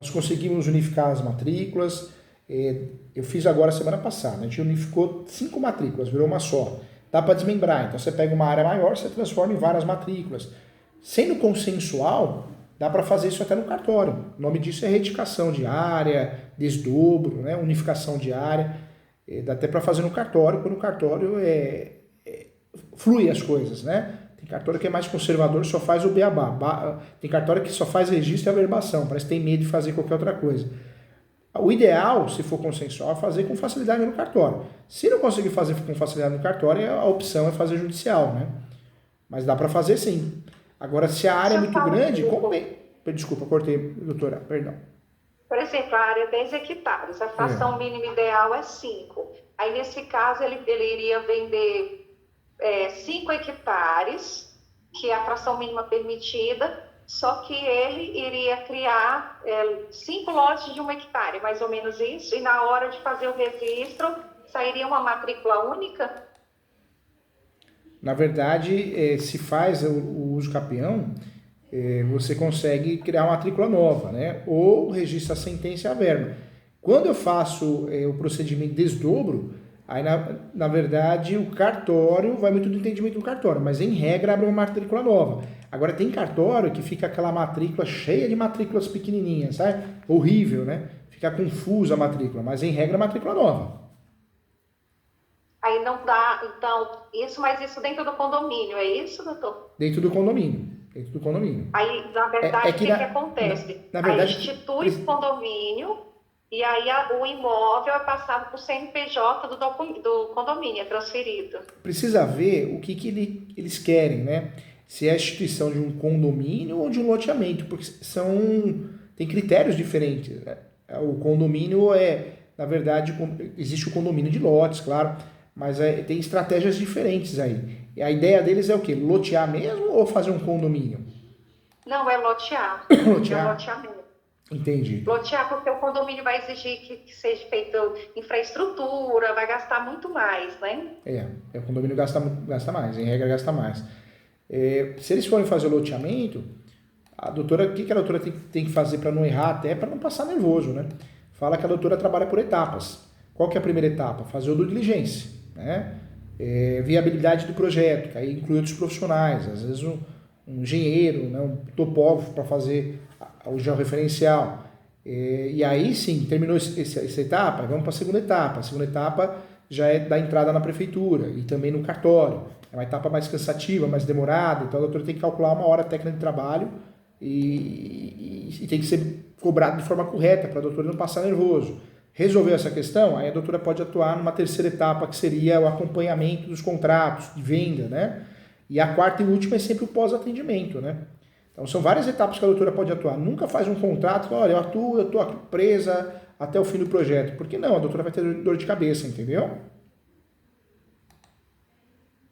conseguimos unificar as matrículas. Eu fiz agora semana passada, a gente unificou 5 matrículas, virou uma só. Dá para desmembrar, então você pega uma área maior, você transforma em várias matrículas. Sendo consensual, dá para fazer isso até no cartório. O nome disso é retificação de área, desdobro, né? Unificação de área. Dá até para fazer no cartório, quando o cartório flui as coisas, né? Tem cartório que é mais conservador, só faz o beabá. Tem cartório que só faz registro e averbação, parece que tem medo de fazer qualquer outra coisa. O ideal, se for consensual, é fazer com facilidade no cartório. Se não conseguir fazer com facilidade no cartório, a opção é fazer judicial, né? Mas dá para fazer sim. Agora, se a área é muito grande, desculpa, cortei, doutora, perdão. Por exemplo, a área é 10 hectares, a fração mínima ideal é 5. Aí, nesse caso, ele iria vender 5 hectares, que é a fração mínima permitida, só que ele iria criar 5 lotes de 1 hectare, mais ou menos isso, e na hora de fazer o registro, sairia uma matrícula única? Na verdade, se faz o uso capião, você consegue criar uma matrícula nova, né? Ou registra a sentença e a verba. Quando eu faço o procedimento de desdobro, aí na verdade o cartório vai muito do entendimento do cartório, mas em regra abre uma matrícula nova. Agora tem cartório que fica aquela matrícula cheia de matrículas pequenininhas, sabe? Horrível, né? Fica confusa a matrícula, mas em regra é matrícula nova. Aí não dá, então, mas isso dentro do condomínio, é isso, doutor? Dentro do condomínio. Dentro do condomínio. Aí, na verdade, o que acontece? Na verdade, aí institui o condomínio e aí o imóvel é passado para o CNPJ do condomínio, é transferido. Precisa ver o que eles querem, né? Se é a instituição de um condomínio ou de um loteamento, porque tem critérios diferentes. Né? O condomínio na verdade, existe o condomínio de lotes, claro, mas tem estratégias diferentes aí. E a ideia deles é o quê? Lotear mesmo ou fazer um condomínio? Não, é lotear. Lotear? É loteamento. Entendi. Lotear porque o condomínio vai exigir que seja feita infraestrutura, vai gastar muito mais, né? O condomínio gasta mais, em regra gasta mais. Se eles forem fazer o loteamento, o que a doutora tem que fazer para não errar, até para não passar nervoso, né? Fala que a doutora trabalha por etapas. Qual que é a primeira etapa? Fazer o due diligence, né? Viabilidade do projeto, que aí inclui outros profissionais, às vezes um engenheiro, né? Um topógrafo para fazer o georreferencial. E aí sim, terminou essa etapa, vamos para a segunda etapa. A segunda etapa já é da entrada na prefeitura e também no cartório. É uma etapa mais cansativa, mais demorada, então a doutora tem que calcular uma hora técnica de trabalho e tem que ser cobrado de forma correta para a doutora não passar nervoso. Resolveu essa questão, aí a doutora pode atuar numa terceira etapa, que seria o acompanhamento dos contratos de venda, né? E a quarta e última é sempre o pós-atendimento, né? Então são várias etapas que a doutora pode atuar. Nunca faz um contrato, olha, eu estou aqui presa até o fim do projeto. Porque não, a doutora vai ter dor de cabeça, entendeu?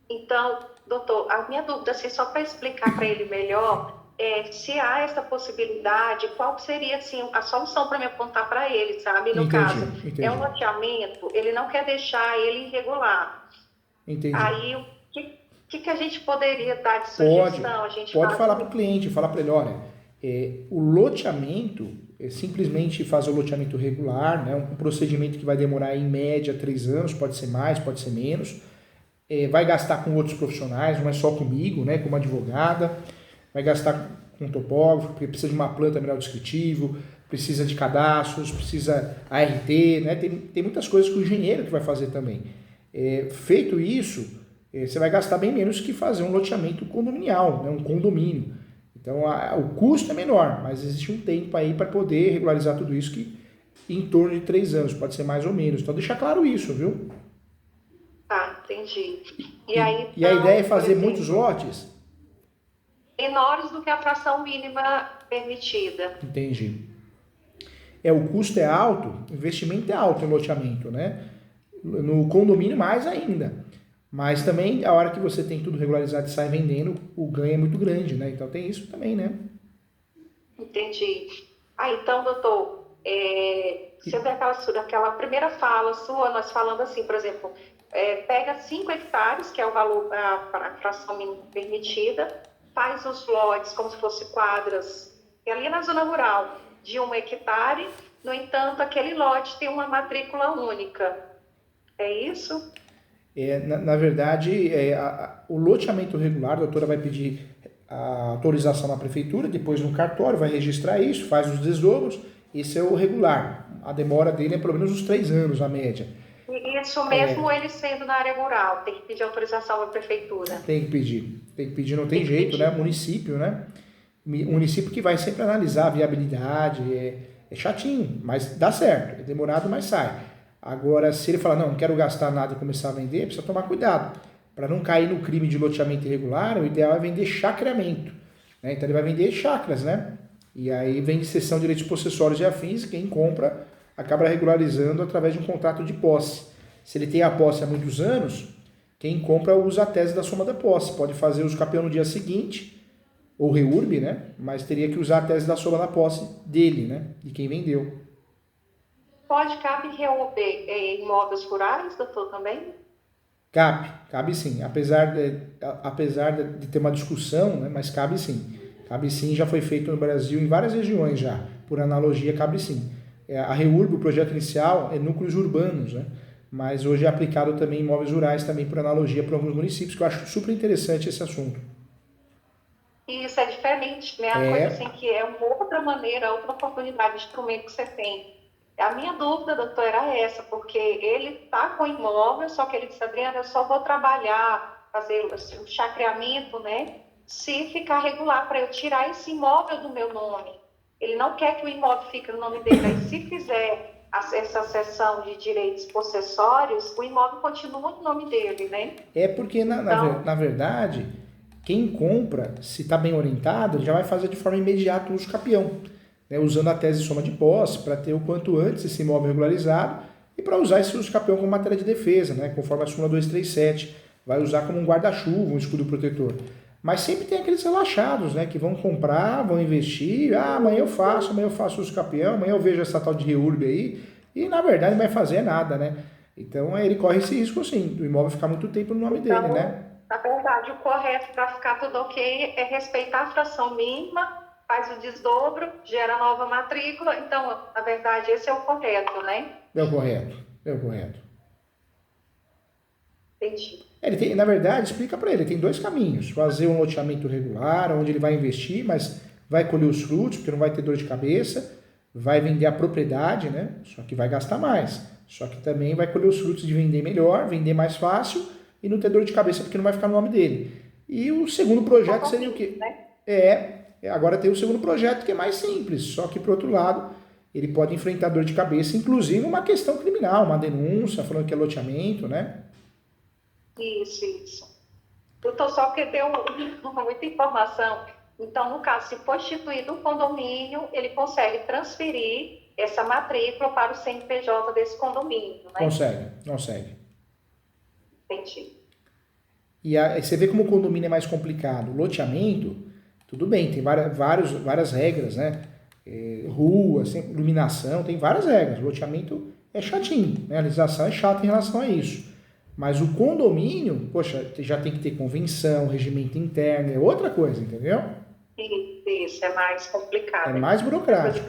Então, doutor, a minha dúvida, assim, só para explicar para ele melhor, se há essa possibilidade, qual seria assim, a solução para me apontar para ele, sabe? No caso, é um loteamento, ele não quer deixar ele irregular. Entendi. Aí, o que a gente poderia dar de sugestão? Pode falar para o cliente, falar para ele, olha, o loteamento simplesmente faz o loteamento regular, né? Um procedimento que vai demorar em média 3 anos, pode ser mais, pode ser menos. Vai gastar com outros profissionais, não é só comigo, né? Como advogada. Vai gastar com topógrafo, porque precisa de uma planta mineral descritivo, precisa de cadastros, precisa ART, né? Tem muitas coisas que o engenheiro que vai fazer também. Feito isso, você vai gastar bem menos que fazer um loteamento condominial, né? Um condomínio. Então, o custo é menor, mas existe um tempo aí para poder regularizar tudo isso que em torno de 3 anos, pode ser mais ou menos. Então, deixar claro isso, viu? Tá, entendi. E a ideia é fazer muitos lotes? Menores do que a fração mínima permitida. Entendi. O custo é alto, o investimento é alto no loteamento, né? No condomínio mais ainda. Mas também, a hora que você tem tudo regularizado e sai vendendo, o ganho é muito grande, né? Então tem isso também, né? Entendi. Então, doutor, você vê aquela primeira fala sua, nós falando assim, por exemplo, pega 5 hectares, que é o valor para a fração mínima permitida, faz os lotes como se fossem quadras, e ali é na zona rural. de 1 hectare, no entanto, aquele lote tem uma matrícula única. É isso? Na verdade, o loteamento regular, a doutora vai pedir a autorização na prefeitura, depois no cartório, vai registrar isso, faz os desdobros, esse é o regular. A demora dele é pelo menos uns 3 anos, a média. E isso mesmo ele sendo na área rural, tem que pedir autorização à prefeitura? Tem que pedir, não tem jeito, né? Município, né? O município que vai sempre analisar a viabilidade, é chatinho, mas dá certo, é demorado, mas sai. Agora, se ele falar, não quero gastar nada e começar a vender, precisa tomar cuidado. Para não cair no crime de loteamento irregular, o ideal é vender chacreamento. Né? Então ele vai vender chacras, né? E aí vem cessão de direitos possessórios e afins, quem compra acaba regularizando através de um contrato de posse. Se ele tem a posse há muitos anos, quem compra usa a tese da soma da posse. Pode fazer uso capião no dia seguinte, ou reurb, né? Mas teria que usar a tese da soma da posse dele, né? De quem vendeu. Cabe reurb em imóveis rurais, doutor, também? Cabe sim. Apesar de ter uma discussão, né? Mas cabe sim. Cabe sim, já foi feito no Brasil em várias regiões já. Por analogia, cabe sim. A reurb, o projeto inicial, é núcleos urbanos, né? Mas hoje é aplicado também em imóveis rurais, também por analogia para alguns municípios, que eu acho super interessante esse assunto. E isso é diferente, né? A coisa assim que é uma outra maneira, outra oportunidade de instrumento que você tem. A minha dúvida, doutor, era essa, porque ele está com imóvel, só que ele disse, Adriana, eu só vou trabalhar, fazer o chacreamento, né? Se ficar regular, para eu tirar esse imóvel do meu nome. Ele não quer que o imóvel fique no nome dele, mas se fizer essa cessão de direitos possessórios, o imóvel continua no nome dele, né? É porque, na verdade, quem compra, se está bem orientado, já vai fazer de forma imediata o uso capião, né? Usando a tese de soma de posse, para ter o quanto antes esse imóvel regularizado e para usar esse uso capião como matéria de defesa, né? Conforme a súmula 237, vai usar como um guarda-chuva, um escudo protetor. Mas sempre tem aqueles relaxados, né, que vão comprar, vão investir, amanhã eu faço uso capião, amanhã eu vejo essa tal de reurb aí, e na verdade não vai fazer nada, né? Então ele corre esse risco sim, do imóvel ficar muito tempo no nome dele, né? Na verdade, o correto para ficar tudo ok é respeitar a fração mínima, faz o desdobro, gera nova matrícula, então, na verdade, esse é o correto, né? É o correto. Entendi. Na verdade, explica para ele, tem 2 caminhos. Fazer um loteamento regular, onde ele vai investir, mas vai colher os frutos, porque não vai ter dor de cabeça, vai vender a propriedade, né? Só que vai gastar mais. Só que também vai colher os frutos de vender melhor, vender mais fácil e não ter dor de cabeça, porque não vai ficar no nome dele. E o segundo projeto seria o quê? Né? Agora tem o segundo projeto, que é mais simples, só que, por outro lado, ele pode enfrentar dor de cabeça, inclusive uma questão criminal, uma denúncia, falando que é loteamento, né? Isso. Doutor, só porque deu muita informação. Então, no caso, se for instituído um condomínio, ele consegue transferir essa matrícula para o CNPJ desse condomínio, né? Consegue. Entendi. E aí você vê como o condomínio é mais complicado. O loteamento, tudo bem, tem várias regras, né? Rua, iluminação, tem várias regras. O loteamento é chatinho, né? A legislação é chata em relação a isso. Mas o condomínio, poxa, já tem que ter convenção, regimento interno, é outra coisa, entendeu? Isso, é mais complicado. É mais burocrático.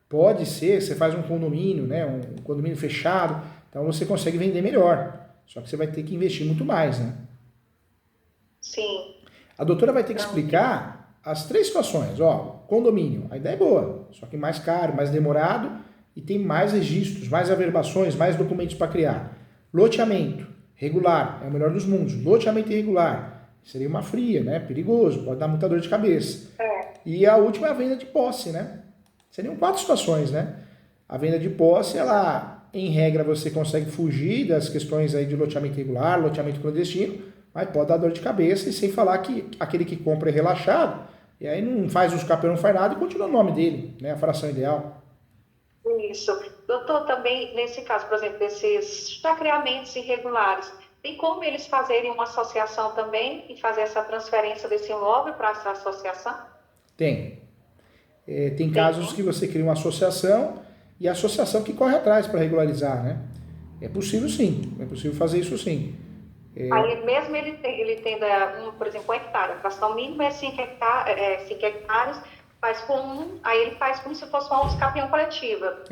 Pode ser, você faz um condomínio, né? Um condomínio fechado, então você consegue vender melhor. Só que você vai ter que investir muito mais, né? Sim. A doutora vai ter que explicar as 3 situações. Ó, condomínio, a ideia é boa, só que mais caro, mais demorado e tem mais registros, mais averbações, mais documentos para criar. Loteamento regular, é o melhor dos mundos. Loteamento irregular, seria uma fria, né? Perigoso, pode dar muita dor de cabeça. E a última é a venda de posse, né? Seriam 4 situações, né? A venda de posse, ela, em regra, você consegue fugir das questões aí de loteamento irregular, loteamento clandestino, mas pode dar dor de cabeça, e sem falar que aquele que compra é relaxado, e aí não faz os capês, não faz nada e continua o nome dele, né? A fração ideal. Isso. Doutor, também, nesse caso, por exemplo, desses chacreamentos irregulares, tem como eles fazerem uma associação também e fazer essa transferência desse imóvel para essa associação? Tem. Tem casos que você cria uma associação e a associação que corre atrás para regularizar, né? É possível sim, é possível fazer isso sim. Aí mesmo ele tendo, por exemplo, 1 hectare, a fração mínima é 5 hectares, faz com um, aí ele faz como se fosse uma usucapião coletiva.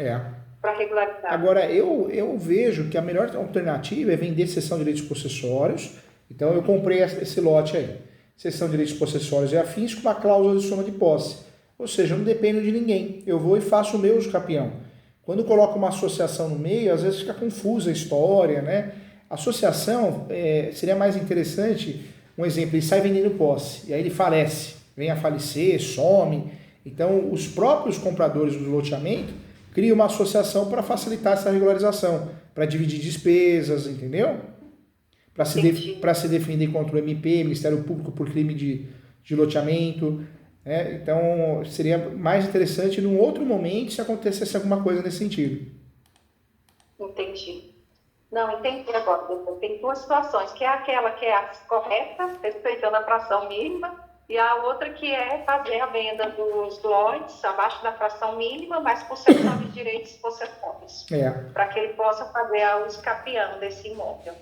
Para regularizar. Agora, eu vejo que a melhor alternativa é vender cessão de direitos possessórios. Então, eu comprei esse lote aí. Cessão de direitos possessórios e afins com uma cláusula de soma de posse. Ou seja, eu não dependo de ninguém. Eu vou e faço o meu usucapião. Quando coloco uma associação no meio, às vezes fica confusa a história, né? Associação seria mais interessante, um exemplo, ele sai vendendo posse, e aí ele falece, vem a falecer, some. Então, os próprios compradores do loteamento criam uma associação para facilitar essa regularização, para dividir despesas, entendeu? Para se defender contra o MP, Ministério Público, por crime de loteamento. Então, seria mais interessante num outro momento se acontecesse alguma coisa nesse sentido. Entendi. Não, entendi agora. Tem duas situações, que é aquela que é a correta, respeitando a fração mínima, e a outra que é fazer a venda dos lotes abaixo da fração mínima, mas por cessão de direitos possessórios. Para que ele possa fazer o usucapião desse imóvel.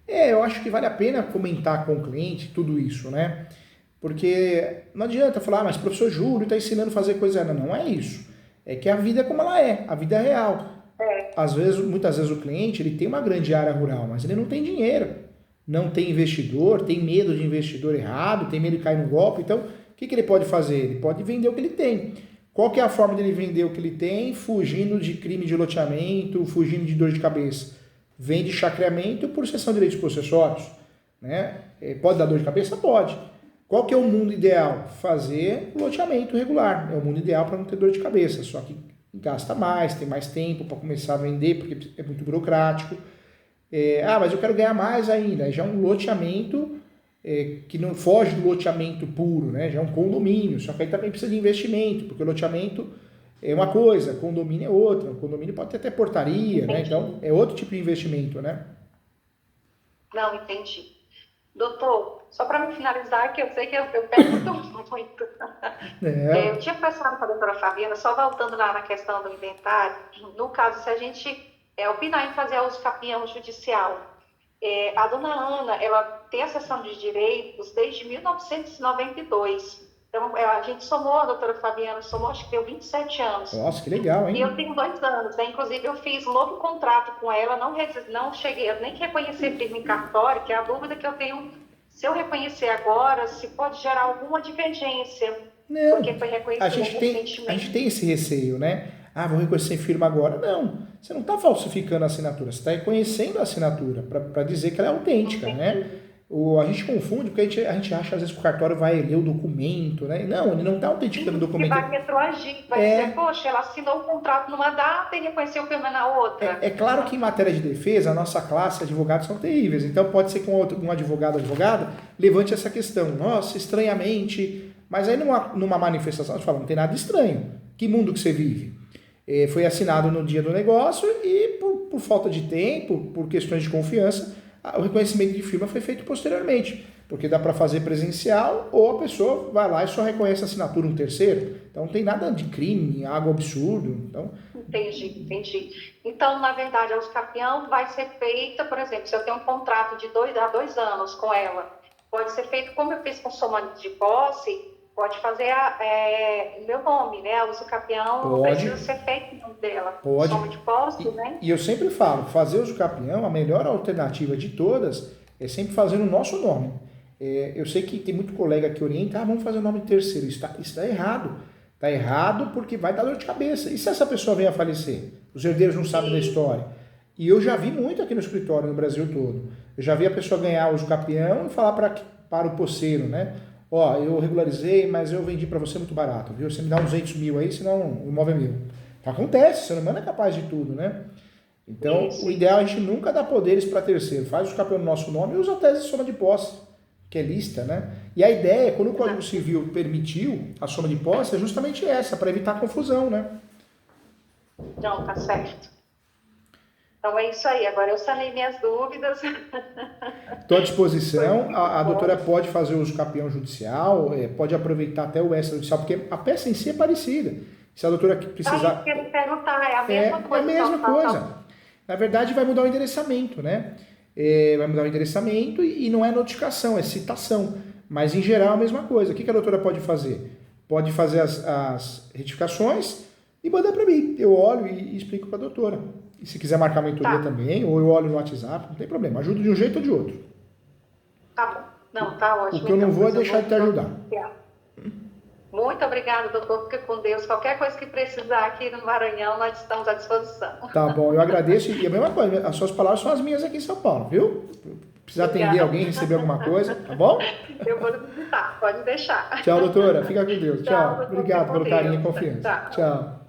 Eu acho que vale a pena comentar com o cliente tudo isso, né? Porque não adianta falar, mas o professor Júlio está ensinando a fazer coisa errada. Não é isso. É que a vida é como ela é, a vida é real. Muitas vezes o cliente ele tem uma grande área rural, mas ele não tem dinheiro. Não tem investidor, tem medo de investidor errado, tem medo de cair no golpe. Então, o que ele pode fazer? Ele pode vender o que ele tem. Qual que é a forma dele vender o que ele tem? Fugindo de crime de loteamento, fugindo de dor de cabeça. Vende chacreamento por cessão de direitos possessórios. Né? Pode dar dor de cabeça? Pode. Qual que é o mundo ideal? Fazer loteamento regular. É o mundo ideal para não ter dor de cabeça. Só que gasta mais, tem mais tempo para começar a vender, porque é muito burocrático. Mas eu quero ganhar mais ainda. Já é um loteamento que não foge do loteamento puro, né? Já é um condomínio. Só que aí também precisa de investimento, porque o loteamento é uma coisa, condomínio é outra. O condomínio pode ter até portaria, né? Então é outro tipo de investimento, né? Não, entendi. Doutor, só para me finalizar, que eu sei que eu pergunto muito. Eu tinha conversado com a doutora Fabiana, só voltando lá na questão do inventário. No caso, se a gente opinar em fazer a usucapião judicial, a dona Ana, ela tem a cessão de direitos desde 1992. Então, a gente somou, a doutora Fabiana somou, acho que deu 27 anos. Nossa, que legal, hein? E eu tenho 2 anos, né? Inclusive eu fiz novo contrato com ela, não cheguei a nem reconhecer firme em cartório, que é a dúvida que eu tenho, se eu reconhecer agora, se pode gerar alguma divergência. Não, porque foi reconhecido recentemente. A gente tem esse receio, né? Vou reconhecer firma agora. Não, você não está falsificando a assinatura, você está reconhecendo a assinatura para dizer que ela é autêntica, né? A gente confunde, porque a gente acha, às vezes, que o cartório vai ler o documento, né? Não, ele não está autenticando o documento. Vai retroagir, vai dizer, poxa, ela assinou o contrato numa data e reconheceu o firma na outra. É claro que em matéria de defesa, a nossa classe de advogados são terríveis. Então, pode ser que um advogado ou advogada levante essa questão. Nossa, estranhamente. Mas aí, numa manifestação, você fala, não tem nada de estranho. Que mundo que você vive? Foi assinado no dia do negócio e, por falta de tempo, por questões de confiança, o reconhecimento de firma foi feito posteriormente, porque dá para fazer presencial ou a pessoa vai lá e só reconhece a assinatura um terceiro. Então não tem nada de crime, algo absurdo. Então... Entendi. Então, na verdade, a usucapião vai ser feita, por exemplo, se eu tenho um contrato de 2 anos com ela, pode ser feito como eu fiz com soma de posse, pode fazer meu nome, né? A usucapião precisa ser feito no nome dela. Pode. Soma de posse, né? E eu sempre falo, fazer o usucapião, a melhor alternativa de todas é sempre fazer no nosso nome. Eu sei que tem muito colega que orienta, vamos fazer o nome de terceiro. Isso está errado. Está errado porque vai dar dor de cabeça. E se essa pessoa venha a falecer? Os herdeiros não sabem da história. E eu já vi muito aqui no escritório, no Brasil todo. Eu já vi a pessoa ganhar o usucapião e falar para o posseiro, né? Eu regularizei, mas eu vendi para você muito barato, viu? Você me dá uns 200 mil aí, senão o imóvel é meu. Acontece, o ser humano é capaz de tudo, né? Então, o ideal é a gente nunca dar poderes para terceiro. Faz o usucapião no nosso nome e usa a tese de soma de posse, que é lista, né? E a ideia, quando o Código Civil permitiu a soma de posse, é justamente essa, para evitar confusão, né? Não, tá certo. Então é isso aí, agora eu sanei minhas dúvidas. Estou à disposição, a doutora pode fazer o usucapião judicial, pode aproveitar até o extrajudicial, porque a peça em si é parecida. Se a doutora precisar... Eu quero perguntar, é a mesma coisa. É a mesma coisa. Na verdade, vai mudar o endereçamento, né? Vai mudar o endereçamento e não é notificação, é citação. Mas, em geral, é a mesma coisa. O que a doutora pode fazer? pode fazer as retificações e mandar para mim. Eu olho e explico para a doutora. E se quiser marcar mentoria também, ou eu olho no WhatsApp, não tem problema. Ajudo de um jeito ou de outro. Tá bom. Não, tá ótimo. O que eu não vou é deixar de te ajudar. Muito obrigada, doutor. Fique com Deus. Qualquer coisa que precisar aqui no Maranhão, nós estamos à disposição. Tá bom, eu agradeço. E a mesma coisa, as suas palavras são as minhas aqui em São Paulo, viu? Precisar atender alguém, receber alguma coisa, tá bom? Eu vou visitar, pode deixar. Tchau, doutora. Fica com Deus. Tchau. Doutor, Obrigado pelo carinho e Deus. confiança. Tchau.